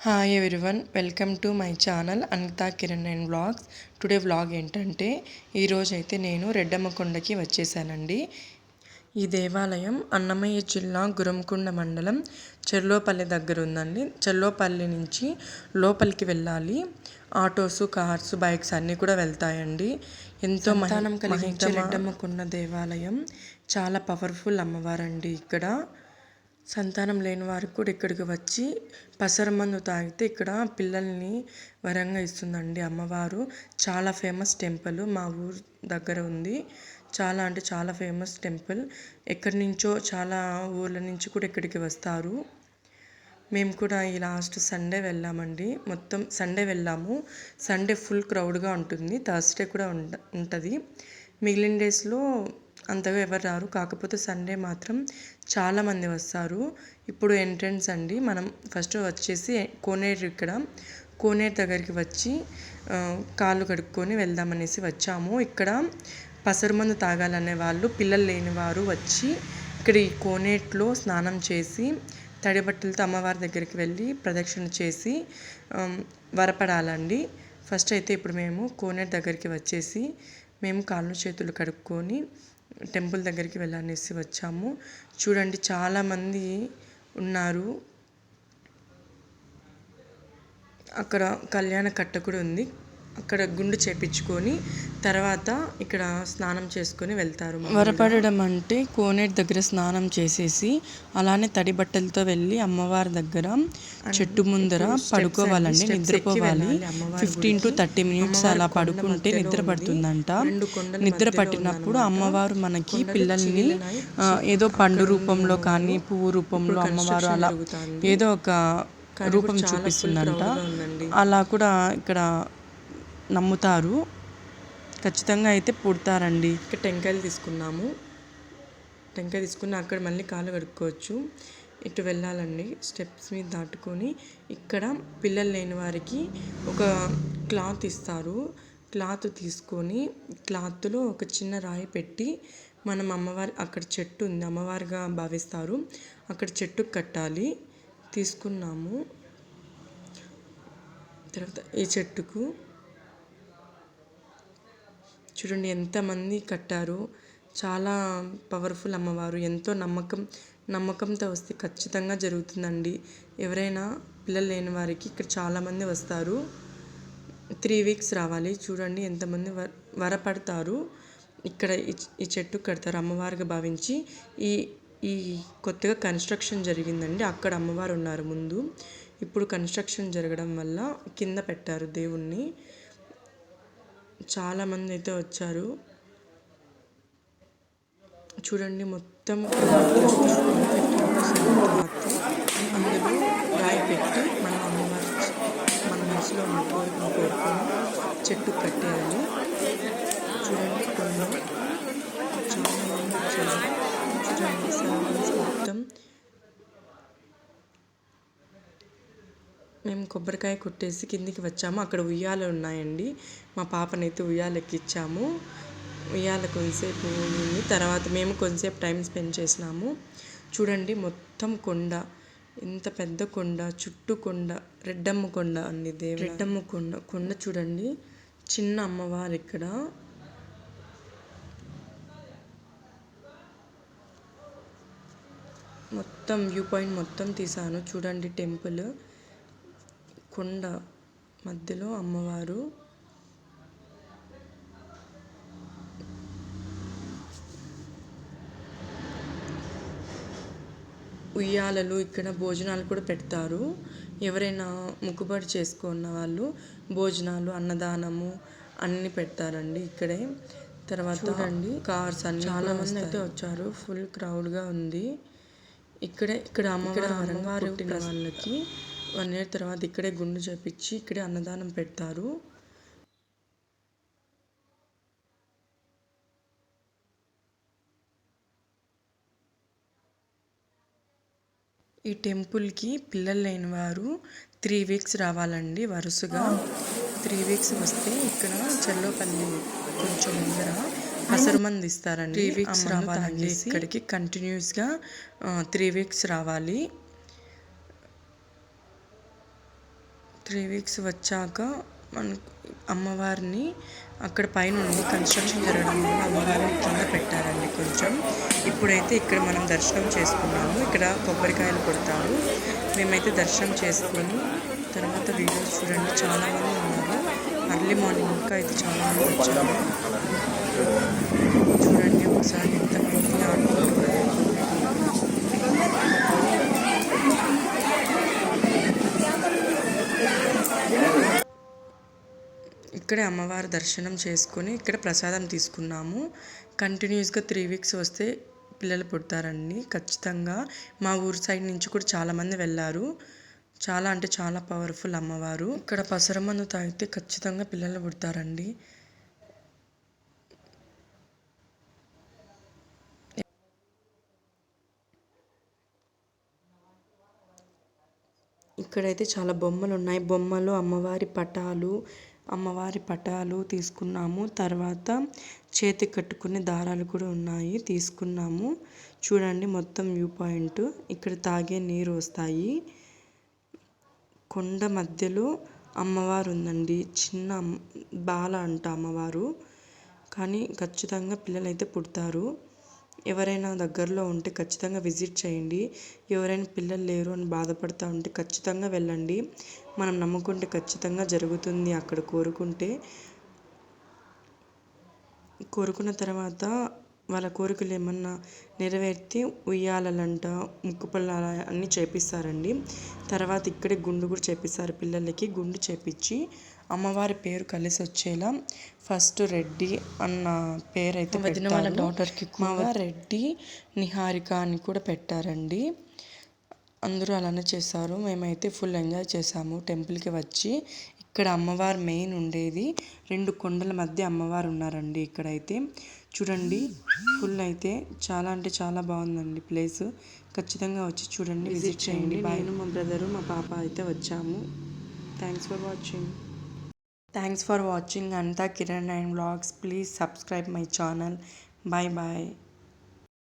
Hi everyone, welcome to my channel Anitha Kiran and vlogs. Today vlog ఏంటంటే ఈరోజు అయితే నేను రెడ్డమ్మకొండకి వచ్చేసానండి. ఈ దేవాలయం అన్నమయ్య జిల్లా గురంకొండ మండలం చెర్లోపల్లి దగ్గర ఉందండి. చెర్లోపల్లి నుంచి లోపలికి వెళ్ళాలి. ఆటోస్, కార్స్, బైక్స్ అన్నీ కూడా వెళ్తాయండి. ఎంతో సంతానం కలిగించే రెడ్డమ్మకొండ దేవాలయం చాలా పవర్ఫుల్ అమ్మవారండి. ఇక్కడ సంతానం లేని వారికి కూడా ఇక్కడికి వచ్చి పసరమందు తాగితే ఇక్కడ పిల్లల్ని వరంగా ఇస్తుందండి అమ్మవారు. చాలా ఫేమస్ టెంపుల్, మా ఊరు దగ్గర ఉంది. చాలా అంటే చాలా ఫేమస్ టెంపుల్. ఎక్కడి నుంచో చాలా ఊర్ల నుంచి కూడా ఇక్కడికి వస్తారు. మేము కూడా ఈ లాస్ట్ సండే వెళ్ళామండి. మొత్తం సండే వెళ్ళాము. సండే ఫుల్ క్రౌడ్గా ఉంటుంది. థర్స్డే కూడా ఉంటుంది. మిగిలిన డేస్లో అంతగా ఎవరు రారు. కాకపోతే సండే మాత్రం చాలామంది వస్తారు. ఇప్పుడు ఎంట్రన్స్ అండి. మనం ఫస్ట్ వచ్చేసి కోనేరు, ఇక్కడ కోనేరు దగ్గరికి వచ్చి కాళ్ళు కడుక్కొని వెళ్దామనేసి వచ్చాము. ఇక్కడ పసరుమందు తాగాలనే వాళ్ళు, పిల్లలు లేని వారు వచ్చి ఇక్కడ ఈ కోనేట్లో స్నానం చేసి తడి బట్టలతో అమ్మవారి దగ్గరికి వెళ్ళి ప్రదక్షిణ చేసి వరపడాలండి. ఫస్ట్ అయితే ఇప్పుడు మేము కోనేరు దగ్గరికి వచ్చేసి మేము కాళ్ళు చేతులు కడుక్కొని టెంపుల్ దగ్గరికి వెళ్ళనేసి వచ్చాము. చూడండి చాలామంది ఉన్నారు. అక్కడ కళ్యాణ కట్ట కూడా ఉంది. అక్కడ గుండు చేపించుకొని తర్వాత ఇక్కడ స్నానం చేసుకొని వెళ్తారు. వరపడడం అంటే కోనేరు దగ్గర స్నానం చేసేసి అలానే తడి బట్టలతో వెళ్ళి అమ్మవారి దగ్గర చెట్టు ముందర పడుకోవాలండి, నిద్రపోవాలి. 15 to 30 minutes అలా పడుకుంటే నిద్ర పడుతుందంట. నిద్ర పట్టినప్పుడు అమ్మవారు మనకి పిల్లల్ని ఏదో పండు రూపంలో కానీ పువ్వు రూపంలో అమ్మవారు అలా ఏదో ఒక రూపం చూపిస్తుందంట. అలా కూడా ఇక్కడ నమ్ముతారు. ఖచ్చితంగా అయితే పుడతారండి. ఇక్కడ టెంకాయలు తీసుకున్నాము. టెంకాయ తీసుకుని అక్కడ మళ్ళీ కాళ్ళు కడుక్కోవచ్చు. ఇటు వెళ్ళాలండి. స్టెప్స్ మీద దాటుకొని ఇక్కడ పిల్లలు లేని వారికి ఒక క్లాత్ ఇస్తారు. క్లాత్ తీసుకొని క్లాత్లో ఒక చిన్న రాయి పెట్టి మనం అమ్మవారి, అక్కడ చెట్టు ఉంది, అమ్మవారిగా భావిస్తారు, అక్కడ చెట్టుకు కట్టాలి. తీసుకున్నాము. తర్వాత ఈ చెట్టుకు చూడండి ఎంతమంది కట్టారు. చాలా పవర్ఫుల్ అమ్మవారు. ఎంతో నమ్మకంతో వస్తే ఖచ్చితంగా జరుగుతుందండి. ఎవరైనా పిల్లలు లేని వారికి ఇక్కడ చాలామంది వస్తారు. 3 weeks రావాలి. చూడండి ఎంతమంది వరపడతారు. ఇక్కడ ఈ చెట్టు కడతారు అమ్మవారిగా భావించి. ఈ కొత్తగా కన్స్ట్రక్షన్ జరిగిందండి. అక్కడ అమ్మవారు ఉన్నారు ముందు. ఇప్పుడు కన్స్ట్రక్షన్ జరగడం వల్ల కింద పెట్టారు దేవుణ్ణి. చాలామంది అయితే వచ్చారు. చూడండి మొత్తం అందులో రాయి పెట్టి మనం అమ్మవారి మన మనసులో ఉన్న కోరికను కోరుకొని చెట్టు కట్టేయాలి. చూడండి కొండ చాలామంది వచ్చారు. చూడండి సరౌండింగ్స్ మొత్తం. మేము కొబ్బరికాయ కొట్టేసి కిందికి వచ్చాము. అక్కడ ఉయ్యాలు ఉన్నాయండి. మా పాపనైతే ఉయ్యాలు ఎక్కించాము. ఉయ్యాల కొంతసేపు ఉంది. తర్వాత మేము కొంతసేపు టైం స్పెండ్ చేసినాము. చూడండి మొత్తం కొండ, ఇంత పెద్ద కొండ, చుట్టూ కొండ, రెడ్డమ్మకొండ అండి. రెడ్డమ్మకొండ కొండ చూడండి. చిన్న అమ్మవారు ఇక్కడ. మొత్తం వ్యూ పాయింట్ మొత్తం తీసాను. చూడండి టెంపుల్, కొండ మధ్యలో అమ్మవారు. ఉయ్యాలలు, ఇక్కడ భోజనాలు కూడా పెడతారు. ఎవరైనా మొక్కుబడి చేసుకున్న వాళ్ళు భోజనాలు, అన్నదానము అన్నీ పెడతారండి ఇక్కడే. తర్వాత చూడండి కార్స్ అన్ని చాలామంది అయితే వచ్చారు. ఫుల్ క్రౌడ్గా ఉంది. ఇక్కడ అమ్మవారు వరంగా పుట్టిన వాళ్ళకి 1 year తర్వాత ఇక్కడే గుండు చేపించి ఇక్కడే అన్నదానం పెడతారు. ఈ టెంపుల్కి పిల్లలు లేని వారు 3 weeks రావాలండి వరుసగా. 3 weeks వస్తే ఇక్కడ చెర్లోపల్లి కొంచెం ముందర పసరుమంది ఇస్తారండి. 3 weeks రావాలండి ఇక్కడికి. కంటిన్యూస్గా 3 weeks రావాలి. 3 వీక్స్ వచ్చాక మనకు అమ్మవారిని అక్కడ పైనుండి కన్స్ట్రక్షన్ జరగడం వల్ల అమ్మవారిని కింద పెట్టారండి కొంచెం. ఇప్పుడైతే ఇక్కడ మనం దర్శనం చేసుకున్నాము. ఇక్కడ కొబ్బరికాయలు కొడతారు. మేమైతే దర్శనం చేసుకొని తర్వాత వీడియోస్ చూడండి. చాలామంది ఉన్నారు. అర్లీ మార్నింగ్ ఇంకా అయితే చాలామంది వచ్చారు. చూడండి ఒకసారి ఎంతమంది ఆడుకుంటున్నారు. ఇక్కడే అమ్మవారి దర్శనం చేసుకొని ఇక్కడ ప్రసాదం తీసుకున్నాము. కంటిన్యూస్గా 3 వీక్స్ వస్తే పిల్లలు పుడతారండి ఖచ్చితంగా. మా ఊరు సైడ్ నుంచి కూడా చాలామంది వెళ్ళారు. చాలా అంటే చాలా పవర్ఫుల్ అమ్మవారు. ఇక్కడ పసరమందు తాగితే ఖచ్చితంగా పిల్లలు పుడతారండి. ఇక్కడైతే చాలా బొమ్మలు ఉన్నాయి. బొమ్మలు అమ్మవారి పటాలు తీసుకున్నాము. తర్వాత చేతికి కట్టుకునే దారాలు కూడా ఉన్నాయి తీసుకున్నాము. చూడండి మొత్తం వ్యూ పాయింట్. ఇక్కడ తాగే నీరు వస్తాయి. కొండ మధ్యలో అమ్మవారు ఉందండి. చిన్న బాల అంట అమ్మవారు. కానీ ఖచ్చితంగా పిల్లలైతే పుడతారు. ఎవరైనా దగ్గరలో ఉంటే ఖచ్చితంగా విజిట్ చేయండి. ఎవరైనా పిల్లలు లేరు అని బాధపడుతూ ఉంటే ఖచ్చితంగా వెళ్ళండి. మనం నమ్ముకుంటే ఖచ్చితంగా జరుగుతుంది. అక్కడ కోరుకున్న తర్వాత వాళ్ళ కోరికలు ఏమన్నా నెరవేరితే ఉయ్యాలలంట, ముక్కుపళ్ళ అన్నీ చేపిస్తారండి. తర్వాత ఇక్కడే గుండు కూడా చేపిస్తారు పిల్లలకి. గుండు చేపించి అమ్మవారి పేరు కలిసి వచ్చేలా ఫస్ట్ రెడ్డి అన్న పేరు అయితే పెట్టిన వాళ్ళ డాటర్కి కూడా రెడ్డి నిహారిక అని కూడా పెట్టారండి. అందరూ అలానే చేశారు. మేమైతే ఫుల్ ఎంజాయ్ చేసాము టెంపుల్కి వచ్చి. ఇక్కడ అమ్మవారు మెయిన్ ఉండేది 2 కొండల మధ్య అమ్మవారు ఉన్నారండి. ఇక్కడైతే చూడండి ఫుల్ అయితే చాలా అంటే చాలా బాగుందండి ప్లేస్. ఖచ్చితంగా వచ్చి చూడండి, విజిట్ చేయండి. నేను మా బ్రదరు మా పాప అయితే వచ్చాము. Thanks for watching Anitha Kiran and vlogs. Please subscribe my channel. Bye bye.